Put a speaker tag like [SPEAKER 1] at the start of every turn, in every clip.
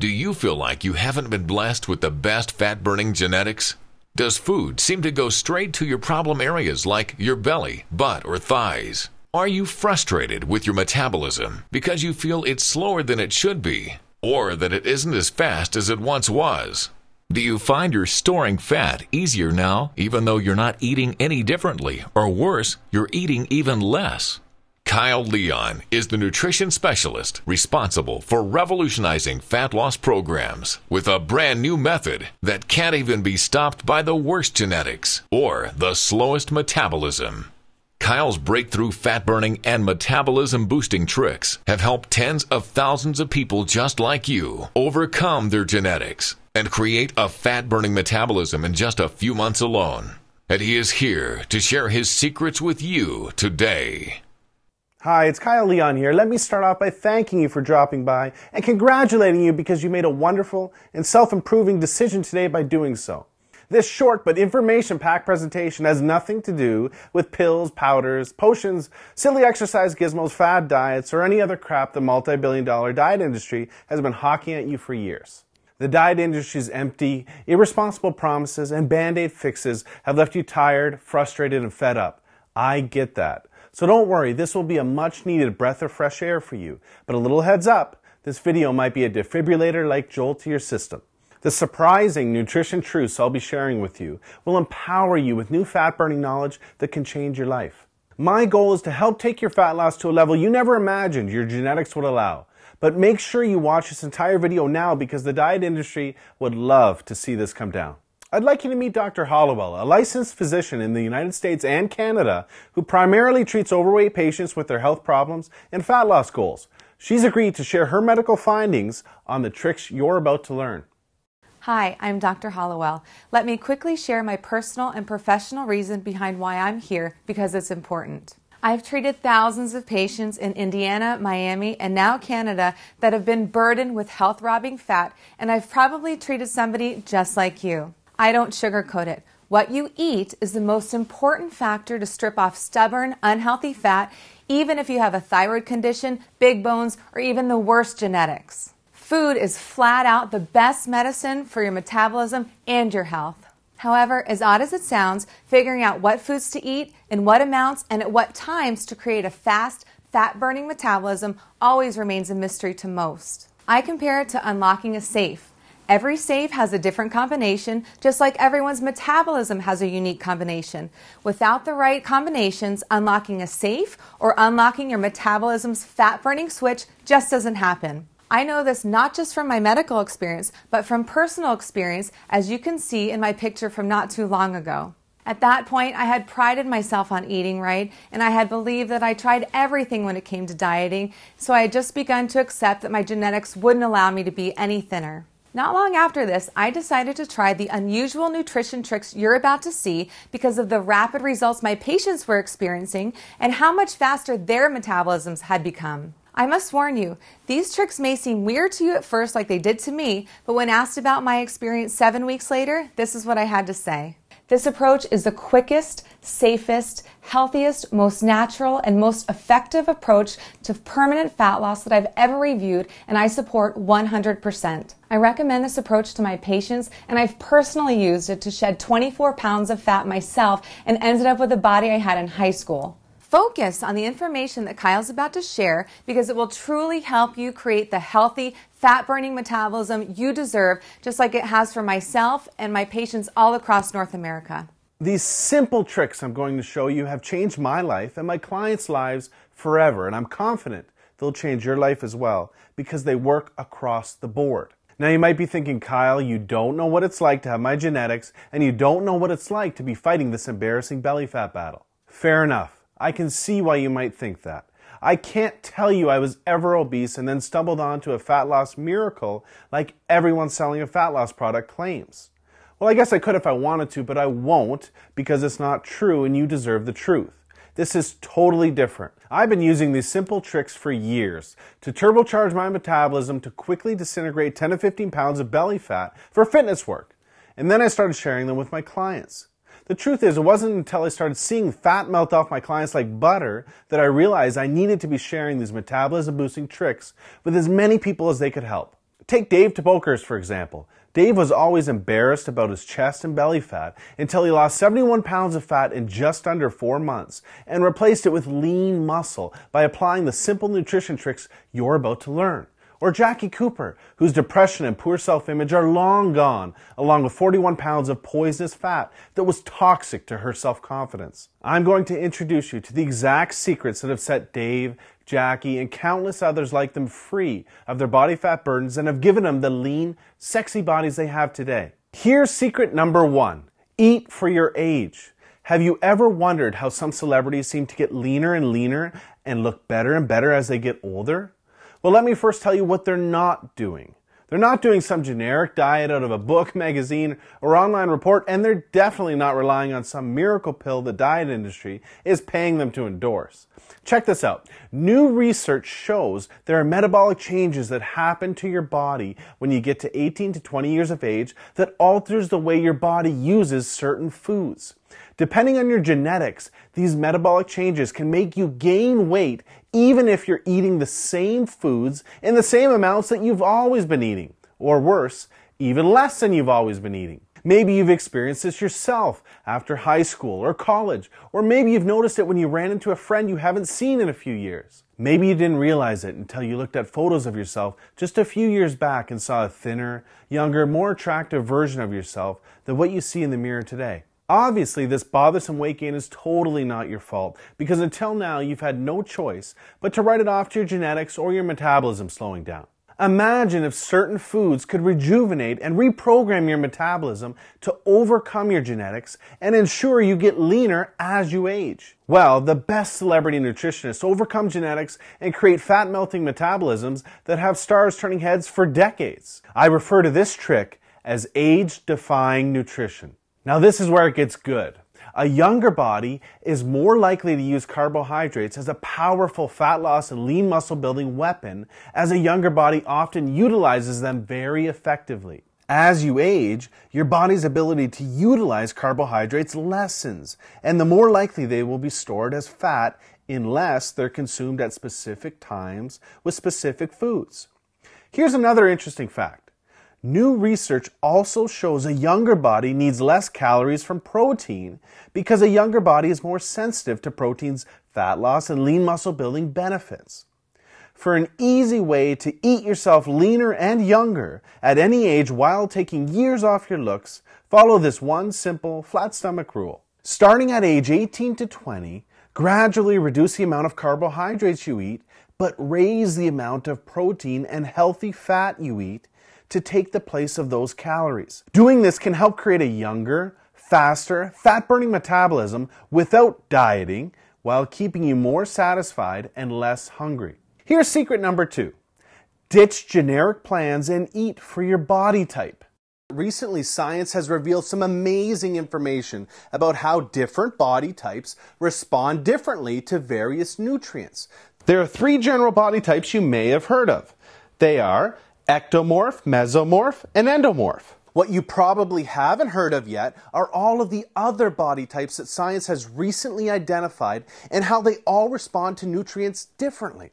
[SPEAKER 1] Do you feel like you haven't been blessed with the best fat-burning genetics? Does food seem to go straight to your problem areas like your belly, butt, or thighs? Are you frustrated with your metabolism because you feel it's slower than it should be, or that it isn't as fast as it once was? Do you find you're storing fat easier now, even though you're not eating any differently, or worse, you're eating even less? Kyle Leon is the nutrition specialist responsible for revolutionizing fat loss programs with a brand new method that can't even be stopped by the worst genetics or the slowest metabolism. Kyle's breakthrough fat-burning and metabolism-boosting tricks have helped tens of thousands of people just like you overcome their genetics and create a fat-burning metabolism in just a few months alone. And he is here to share his secrets with you today.
[SPEAKER 2] Hi, it's Kyle Leon here. Let me start off by thanking you for dropping by and congratulating you because you made a wonderful and self-improving decision today by doing so. This short but information-packed presentation has nothing to do with pills, powders, potions, silly exercise gizmos, fad diets, or any other crap the multi-billion-dollar diet industry has been hawking at you for years. The diet industry's empty, irresponsible promises and band-aid fixes have left you tired, frustrated, and fed up. I get that. So don't worry, this will be a much-needed breath of fresh air for you. But a little heads up, this video might be a defibrillator-like jolt to your system. The surprising nutrition truths I'll be sharing with you will empower you with new fat-burning knowledge that can change your life. My goal is to help take your fat loss to a level you never imagined your genetics would allow. But make sure you watch this entire video now because the diet industry would love to see this come down. I'd like you to meet Dr. Hollowell, a licensed physician in the United States and Canada who primarily treats overweight patients with their health problems and fat loss goals. She's agreed to share her medical findings on the tricks you're about to learn.
[SPEAKER 3] Hi, I'm Dr. Hollowell. Let me quickly share my personal and professional reason behind why I'm here because it's important. I've treated thousands of patients in Indiana, Miami, and now Canada that have been burdened with health-robbing fat, and I've probably treated somebody just like you. I don't sugarcoat it. What you eat is the most important factor to strip off stubborn, unhealthy fat, even if you have a thyroid condition, big bones, or even the worst genetics. Food is flat out the best medicine for your metabolism and your health. However, as odd as it sounds, figuring out what foods to eat, in what amounts, and at what times to create a fast, fat-burning metabolism always remains a mystery to most. I compare it to unlocking a safe. Every safe has a different combination, just like everyone's metabolism has a unique combination. Without the right combinations, unlocking a safe or unlocking your metabolism's fat-burning switch just doesn't happen. I know this not just from my medical experience, but from personal experience, as you can see in my picture from not too long ago. At that point, I had prided myself on eating right, and I had believed that I tried everything when it came to dieting, so I had just begun to accept that my genetics wouldn't allow me to be any thinner. Not long after this, I decided to try the unusual nutrition tricks you're about to see because of the rapid results my patients were experiencing and how much faster their metabolisms had become. I must warn you, these tricks may seem weird to you at first like they did to me, but when asked about my experience 7 weeks later, this is what I had to say. This approach is the quickest, safest, healthiest, most natural, and most effective approach to permanent fat loss that I've ever reviewed, and I support 100%. I recommend this approach to my patients, and I've personally used it to shed 24 pounds of fat myself and ended up with the body I had in high school. Focus on the information that Kyle's about to share because it will truly help you create the healthy, fat-burning metabolism you deserve, just like it has for myself and my patients all across North America.
[SPEAKER 2] These simple tricks I'm going to show you have changed my life and my clients' lives forever, and I'm confident they'll change your life as well because they work across the board. Now you might be thinking, Kyle, you don't know what it's like to have my genetics, and you don't know what it's like to be fighting this embarrassing belly fat battle. Fair enough. I can see why you might think that. I can't tell you I was ever obese and then stumbled onto a fat loss miracle like everyone selling a fat loss product claims. Well, I guess I could if I wanted to, but I won't because it's not true and you deserve the truth. This is totally different. I've been using these simple tricks for years to turbocharge my metabolism to quickly disintegrate 10 to 15 pounds of belly fat for fitness work. And then I started sharing them with my clients. The truth is, it wasn't until I started seeing fat melt off my clients like butter that I realized I needed to be sharing these metabolism-boosting tricks with as many people as they could help. Take Dave Tobokers, for example. Dave was always embarrassed about his chest and belly fat until he lost 71 pounds of fat in just under 4 months and replaced it with lean muscle by applying the simple nutrition tricks you're about to learn. Or Jackie Cooper, whose depression and poor self-image are long gone, along with 41 pounds of poisonous fat that was toxic to her self-confidence. I'm going to introduce you to the exact secrets that have set Dave, Jackie, and countless others like them free of their body fat burdens and have given them the lean, sexy bodies they have today. Here's secret number 1. Eat for your age. Have you ever wondered how some celebrities seem to get leaner and leaner and look better and better as they get older? Well, let me first tell you what they're not doing. They're not doing some generic diet out of a book, magazine, or online report, and they're definitely not relying on some miracle pill the diet industry is paying them to endorse. Check this out. New research shows there are metabolic changes that happen to your body when you get to 18 to 20 years of age that alters the way your body uses certain foods. Depending on your genetics, these metabolic changes can make you gain weight even if you're eating the same foods in the same amounts that you've always been eating. Or worse, even less than you've always been eating. Maybe you've experienced this yourself after high school or college, or maybe you've noticed it when you ran into a friend you haven't seen in a few years. Maybe you didn't realize it until you looked at photos of yourself just a few years back and saw a thinner, younger, more attractive version of yourself than what you see in the mirror today. Obviously, this bothersome weight gain is totally not your fault, because until now you've had no choice but to write it off to your genetics or your metabolism slowing down. Imagine if certain foods could rejuvenate and reprogram your metabolism to overcome your genetics and ensure you get leaner as you age. Well, the best celebrity nutritionists overcome genetics and create fat-melting metabolisms that have stars turning heads for decades. I refer to this trick as age-defying nutrition. Now this is where it gets good. A younger body is more likely to use carbohydrates as a powerful fat loss and lean muscle building weapon, as a younger body often utilizes them very effectively. As you age, your body's ability to utilize carbohydrates lessens, and the more likely they will be stored as fat unless they're consumed at specific times with specific foods. Here's another interesting fact. New research also shows a younger body needs less calories from protein because a younger body is more sensitive to protein's fat loss and lean muscle building benefits. For an easy way to eat yourself leaner and younger at any age while taking years off your looks, follow this one simple flat stomach rule. Starting at age 18 to 20, gradually reduce the amount of carbohydrates you eat, but raise the amount of protein and healthy fat you eat to take the place of those calories. Doing this can help create a younger, faster, fat-burning metabolism without dieting, while keeping you more satisfied and less hungry. Here's secret number 2. Ditch generic plans and eat for your body type. Recently, science has revealed some amazing information about how different body types respond differently to various nutrients. There are 3 general body types you may have heard of. They are ectomorph, mesomorph, and endomorph. What you probably haven't heard of yet are all of the other body types that science has recently identified and how they all respond to nutrients differently.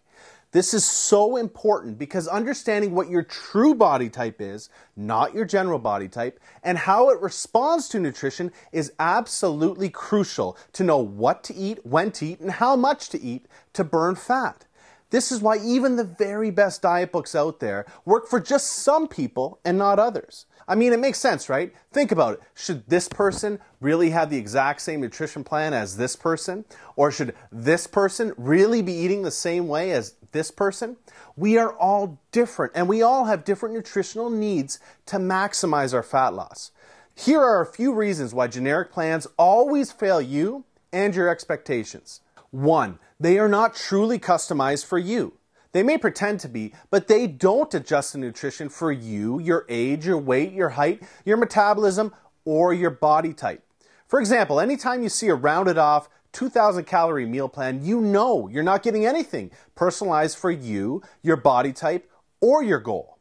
[SPEAKER 2] This is so important because understanding what your true body type is, not your general body type, and how it responds to nutrition is absolutely crucial to know what to eat, when to eat, and how much to eat to burn fat. This is why even the very best diet books out there work for just some people and not others. I mean, it makes sense, right? Think about it. Should this person really have the exact same nutrition plan as this person? Or should this person really be eating the same way as this person? We are all different, and we all have different nutritional needs to maximize our fat loss. Here are a few reasons why generic plans always fail you and your expectations. 1. They are not truly customized for you. They may pretend to be, but they don't adjust the nutrition for you, your age, your weight, your height, your metabolism, or your body type. For example, anytime you see a rounded off 2,000 calorie meal plan, you know you're not getting anything personalized for you, your body type, or your goal.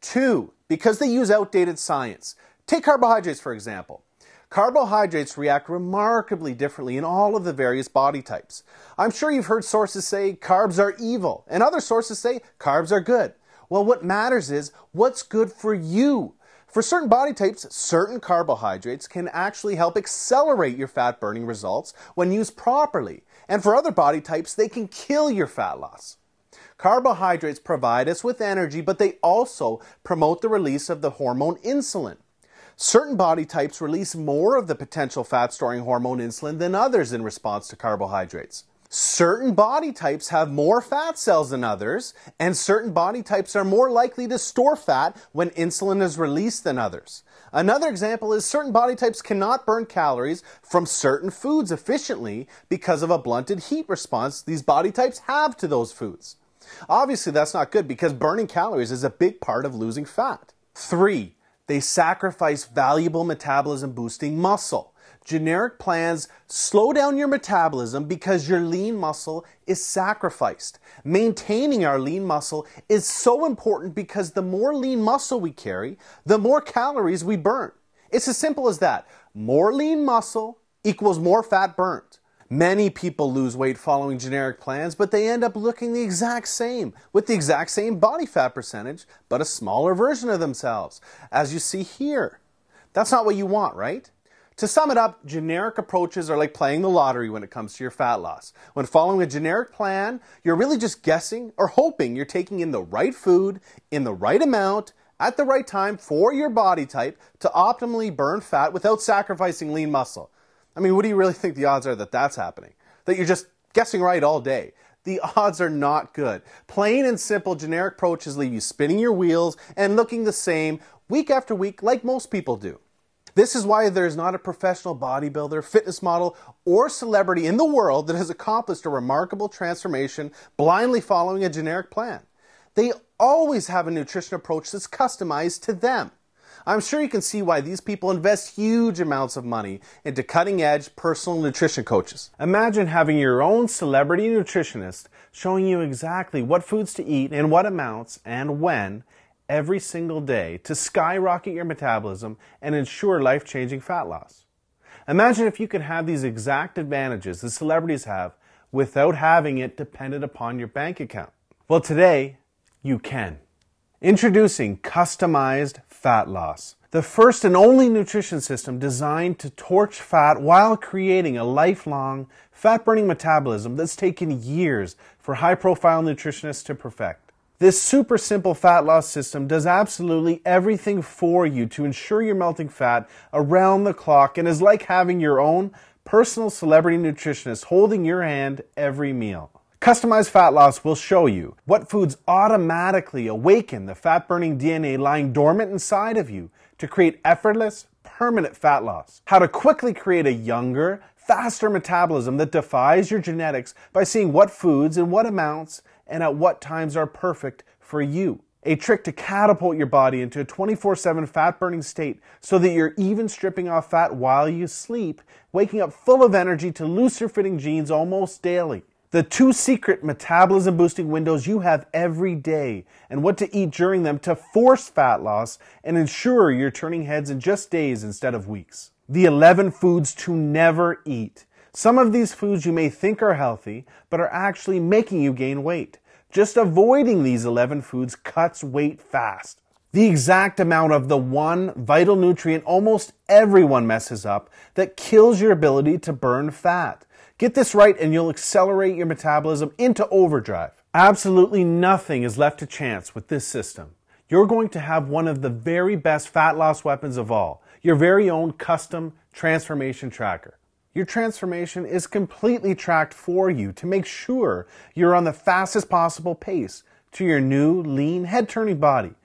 [SPEAKER 2] 2. Because they use outdated science. Take carbohydrates, for example. Carbohydrates react remarkably differently in all of the various body types. I'm sure you've heard sources say carbs are evil, and other sources say carbs are good. Well, what matters is what's good for you. For certain body types, certain carbohydrates can actually help accelerate your fat burning results when used properly. And for other body types, they can kill your fat loss. Carbohydrates provide us with energy, but they also promote the release of the hormone insulin. Certain body types release more of the potential fat-storing hormone insulin than others in response to carbohydrates. Certain body types have more fat cells than others, and certain body types are more likely to store fat when insulin is released than others. Another example is certain body types cannot burn calories from certain foods efficiently because of a blunted heat response these body types have to those foods. Obviously, that's not good because burning calories is a big part of losing fat. 3. They sacrifice valuable metabolism-boosting muscle. Generic plans slow down your metabolism because your lean muscle is sacrificed. Maintaining our lean muscle is so important because the more lean muscle we carry, the more calories we burn. It's as simple as that. More lean muscle equals more fat burnt. Many people lose weight following generic plans, but they end up looking the exact same, with the exact same body fat percentage, but a smaller version of themselves, as you see here. That's not what you want, right? To sum it up, generic approaches are like playing the lottery when it comes to your fat loss. When following a generic plan, you're really just guessing or hoping you're taking in the right food, in the right amount, at the right time for your body type to optimally burn fat without sacrificing lean muscle. I mean, what do you really think the odds are that that's happening? That you're just guessing right all day? The odds are not good. Plain and simple generic approaches leave you spinning your wheels and looking the same week after week like most people do. This is why there's not a professional bodybuilder, fitness model, or celebrity in the world that has accomplished a remarkable transformation blindly following a generic plan. They always have a nutrition approach that's customized to them. I'm sure you can see why these people invest huge amounts of money into cutting-edge personal nutrition coaches. Imagine having your own celebrity nutritionist showing you exactly what foods to eat in what amounts and when every single day to skyrocket your metabolism and ensure life-changing fat loss. Imagine if you could have these exact advantages the celebrities have without having it dependent upon your bank account. Well, today, you can. Introducing Customized Fat Loss, the first and only nutrition system designed to torch fat while creating a lifelong fat-burning metabolism that's taken years for high-profile nutritionists to perfect. This super simple fat loss system does absolutely everything for you to ensure you're melting fat around the clock and is like having your own personal celebrity nutritionist holding your hand every meal. Customized Fat Loss will show you what foods automatically awaken the fat-burning DNA lying dormant inside of you to create effortless, permanent fat loss. How to quickly create a younger, faster metabolism that defies your genetics by seeing what foods in what amounts and at what times are perfect for you. A trick to catapult your body into a 24/7 fat-burning state so that you're even stripping off fat while you sleep, waking up full of energy to looser-fitting jeans almost daily. The 2 secret metabolism-boosting windows you have every day and what to eat during them to force fat loss and ensure you're turning heads in just days instead of weeks. The 11 foods to never eat. Some of these foods you may think are healthy, but are actually making you gain weight. Just avoiding these 11 foods cuts weight fast. The exact amount of the one vital nutrient almost everyone messes up that kills your ability to burn fat. Get this right and you'll accelerate your metabolism into overdrive. Absolutely nothing is left to chance with this system. You're going to have one of the very best fat loss weapons of all, your very own custom transformation tracker. Your transformation is completely tracked for you to make sure you're on the fastest possible pace to your new, lean, head-turning body.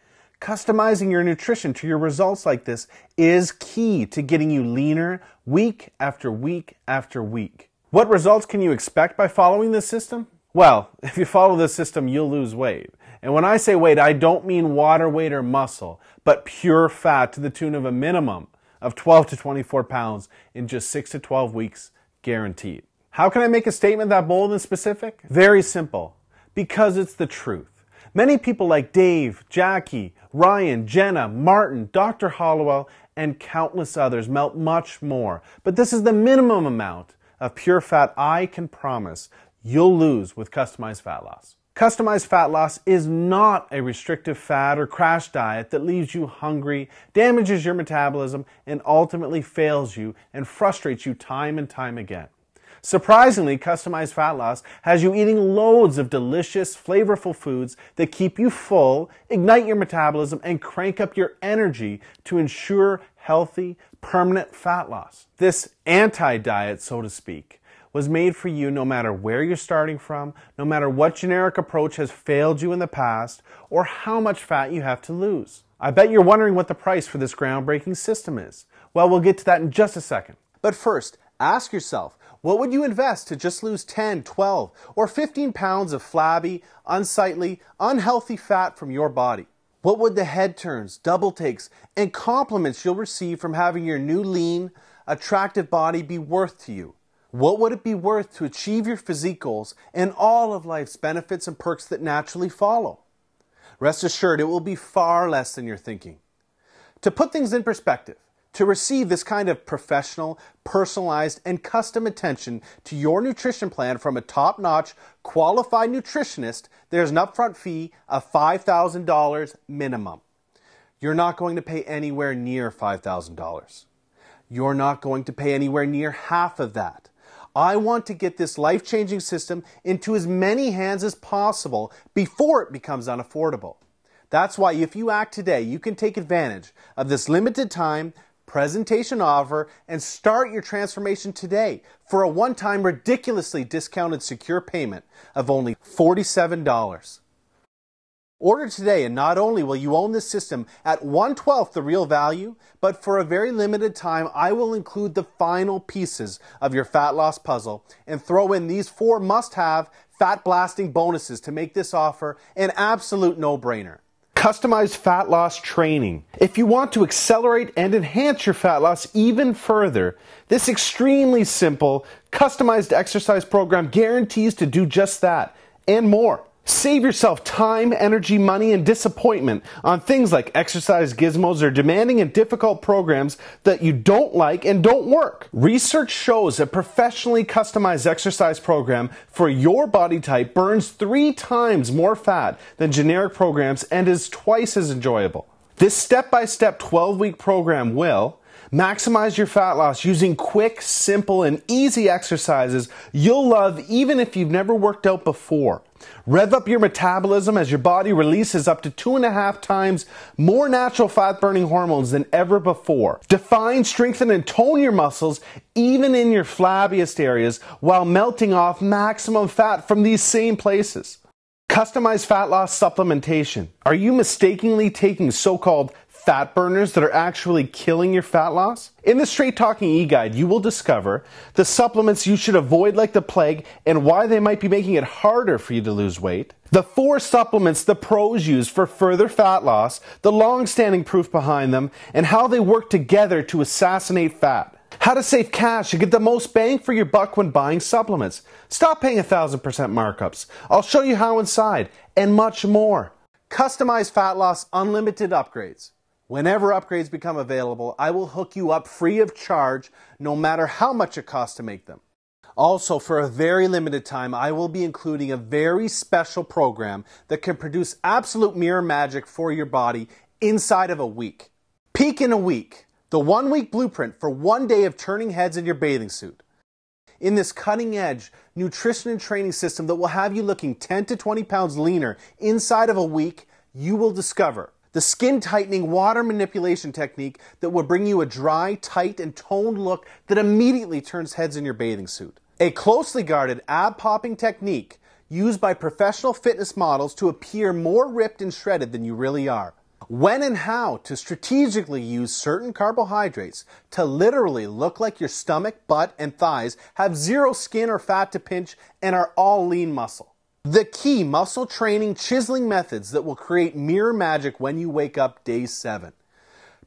[SPEAKER 2] Customizing your nutrition to your results like this is key to getting you leaner week after week after week. What results can you expect by following this system? Well, if you follow this system, you'll lose weight. And when I say weight, I don't mean water weight or muscle, but pure fat to the tune of a minimum of 12 to 24 pounds in just 6 to 12 weeks, guaranteed. How can I make a statement that bold and specific? Very simple. Because it's the truth. Many people like Dave, Jackie, Ryan, Jenna, Martin, Dr. Hollowell, and countless others melt much more. But this is the minimum amount of pure fat I can promise you'll lose with Customized Fat Loss. Customized fat loss is not a restrictive fad or crash diet that leaves you hungry, damages your metabolism, and ultimately fails you and frustrates you time and time again. Surprisingly, customized fat loss has you eating loads of delicious, flavorful foods that keep you full, ignite your metabolism, and crank up your energy to ensure healthy, permanent fat loss. This anti-diet, so to speak, was made for you no matter where you're starting from, no matter what generic approach has failed you in the past, or how much fat you have to lose. I bet you're wondering what the price for this groundbreaking system is. Well, we'll get to that in just a second. But first, ask yourself, what would you invest to just lose 10, 12, or 15 pounds of flabby, unsightly, unhealthy fat from your body? What would the head turns, double takes, and compliments you'll receive from having your new lean, attractive body be worth to you? What would it be worth to achieve your physique goals and all of life's benefits and perks that naturally follow? Rest assured, it will be far less than you're thinking. To put things in perspective, to receive this kind of professional, personalized, and custom attention to your nutrition plan from a top-notch, qualified nutritionist, there's an upfront fee of $5,000 minimum. You're not going to pay anywhere near $5,000. You're not going to pay anywhere near half of that. I want to get this life-changing system into as many hands as possible before it becomes unaffordable. That's why if you act today, you can take advantage of this limited time presentation offer and start your transformation today for a one-time ridiculously discounted secure payment of only $47. Order today, and not only will you own this system at 1/12 the real value, but for a very limited time, I will include the final pieces of your fat loss puzzle and throw in these 4 must-have fat-blasting bonuses to make this offer an absolute no-brainer. Customized fat loss training. If you want to accelerate and enhance your fat loss even further, this extremely simple, customized exercise program guarantees to do just that and more. Save yourself time, energy, money, and disappointment on things like exercise gizmos or demanding and difficult programs that you don't like and don't work. Research shows a professionally customized exercise program for your body type burns 3 times more fat than generic programs and is twice as enjoyable. This step-by-step 12-week program will maximize your fat loss using quick, simple, and easy exercises you'll love even if you've never worked out before. Rev up your metabolism as your body releases up to 2.5 times more natural fat-burning hormones than ever before. Define, strengthen, and tone your muscles even in your flabbiest areas while melting off maximum fat from these same places. Customized fat loss supplementation. Are you mistakenly taking so-called fat burners that are actually killing your fat loss? In the Straight Talking e-guide, you will discover the supplements you should avoid like the plague and why they might be making it harder for you to lose weight. The 4 supplements the pros use for further fat loss, the long-standing proof behind them, and how they work together to assassinate fat. How to save cash and get the most bang for your buck when buying supplements. Stop paying 1,000% markups. I'll show you how inside, and much more. Customized fat loss unlimited upgrades. Whenever upgrades become available, I will hook you up free of charge, no matter how much it costs to make them. Also, for a very limited time, I will be including a very special program that can produce absolute mirror magic for your body inside of a week. Peak in a week, the 1-week blueprint for 1 day of turning heads in your bathing suit. In this cutting-edge nutrition and training system that will have you looking 10 to 20 pounds leaner inside of a week, you will discover the skin-tightening water manipulation technique that will bring you a dry, tight, and toned look that immediately turns heads in your bathing suit. A closely guarded ab-popping technique used by professional fitness models to appear more ripped and shredded than you really are. When and how to strategically use certain carbohydrates to literally look like your stomach, butt, and thighs have 0 skin or fat to pinch and are all lean muscle. The key muscle training chiseling methods that will create mirror magic when you wake up day 7.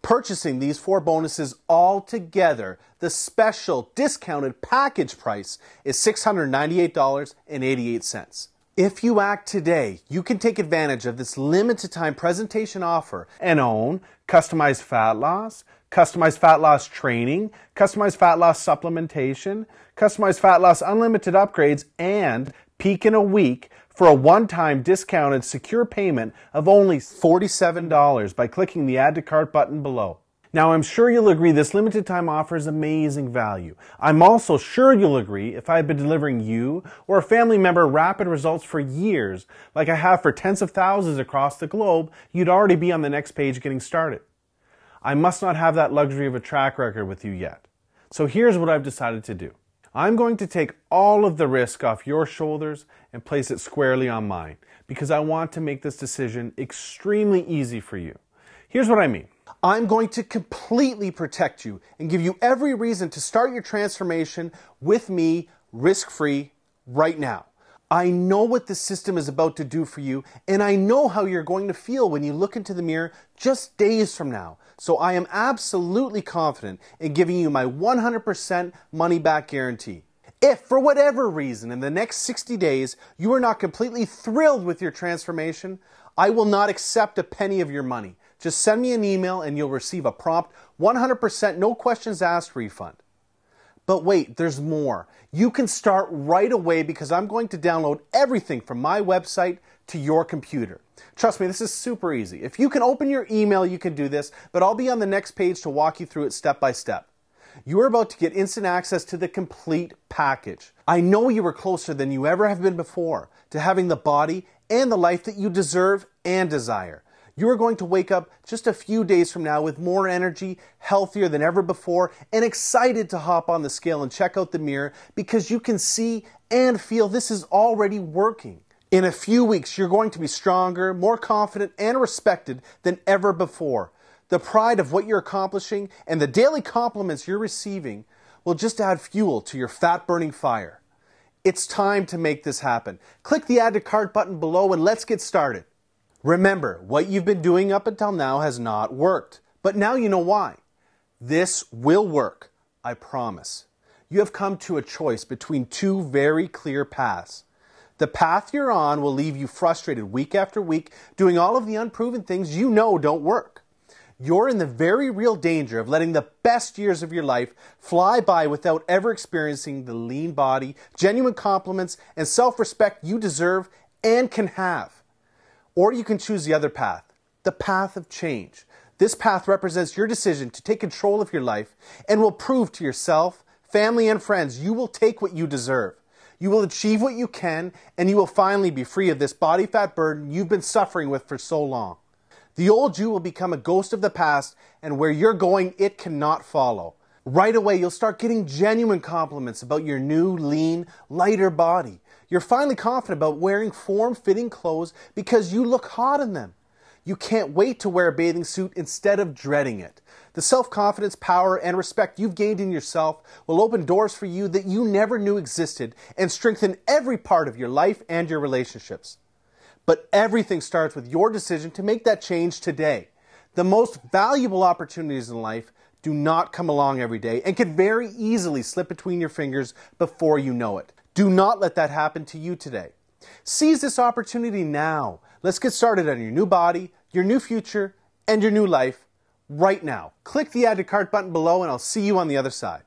[SPEAKER 2] Purchasing these 4 bonuses all together, the special discounted package price is $698.88. If you act today, you can take advantage of this limited time presentation offer and own customized fat loss training, customized fat loss supplementation, customized fat loss unlimited upgrades, and peak in a week for a one-time discounted secure payment of only $47 by clicking the Add to Cart button below. Now, I'm sure you'll agree this limited time offer is amazing value. I'm also sure you'll agree if I had been delivering you or a family member rapid results for years, like I have for tens of thousands across the globe, you'd already be on the next page getting started. I must not have that luxury of a track record with you yet. So here's what I've decided to do. I'm going to take all of the risk off your shoulders and place it squarely on mine, because I want to make this decision extremely easy for you. Here's what I mean. I'm going to completely protect you and give you every reason to start your transformation with me risk-free right now. I know what the system is about to do for you, and I know how you're going to feel when you look into the mirror just days from now. So I am absolutely confident in giving you my 100% money-back guarantee. If, for whatever reason, in the next 60 days, you are not completely thrilled with your transformation, I will not accept a penny of your money. Just send me an email and you'll receive a prompt 100% no questions asked refund. But wait, there's more. You can start right away because I'm going to download everything from my website to your computer. Trust me, this is super easy. If you can open your email, you can do this, but I'll be on the next page to walk you through it step by step. You are about to get instant access to the complete package. I know you are closer than you ever have been before to having the body and the life that you deserve and desire. You are going to wake up just a few days from now with more energy, healthier than ever before, and excited to hop on the scale and check out the mirror because you can see and feel this is already working. In a few weeks, you're going to be stronger, more confident, and respected than ever before. The pride of what you're accomplishing and the daily compliments you're receiving will just add fuel to your fat-burning fire. It's time to make this happen. Click the Add to Cart button below and let's get started. Remember, what you've been doing up until now has not worked, but now you know why. This will work, I promise. You have come to a choice between two very clear paths. The path you're on will leave you frustrated week after week, doing all of the unproven things you know don't work. You're in the very real danger of letting the best years of your life fly by without ever experiencing the lean body, genuine compliments, and self-respect you deserve and can have. Or you can choose the other path, the path of change. This path represents your decision to take control of your life and will prove to yourself, family, and friends you will take what you deserve. You will achieve what you can, and you will finally be free of this body fat burden you've been suffering with for so long. The old you will become a ghost of the past, and where you're going, it cannot follow. Right away, you'll start getting genuine compliments about your new, lean, lighter body. You're finally confident about wearing form-fitting clothes because you look hot in them. You can't wait to wear a bathing suit instead of dreading it. The self-confidence, power, and respect you've gained in yourself will open doors for you that you never knew existed and strengthen every part of your life and your relationships. But everything starts with your decision to make that change today. The most valuable opportunities in life do not come along every day and can very easily slip between your fingers before you know it. Do not let that happen to you today. Seize this opportunity now. Let's get started on your new body, your new future, and your new life right now. Click the Add to Cart button below and I'll see you on the other side.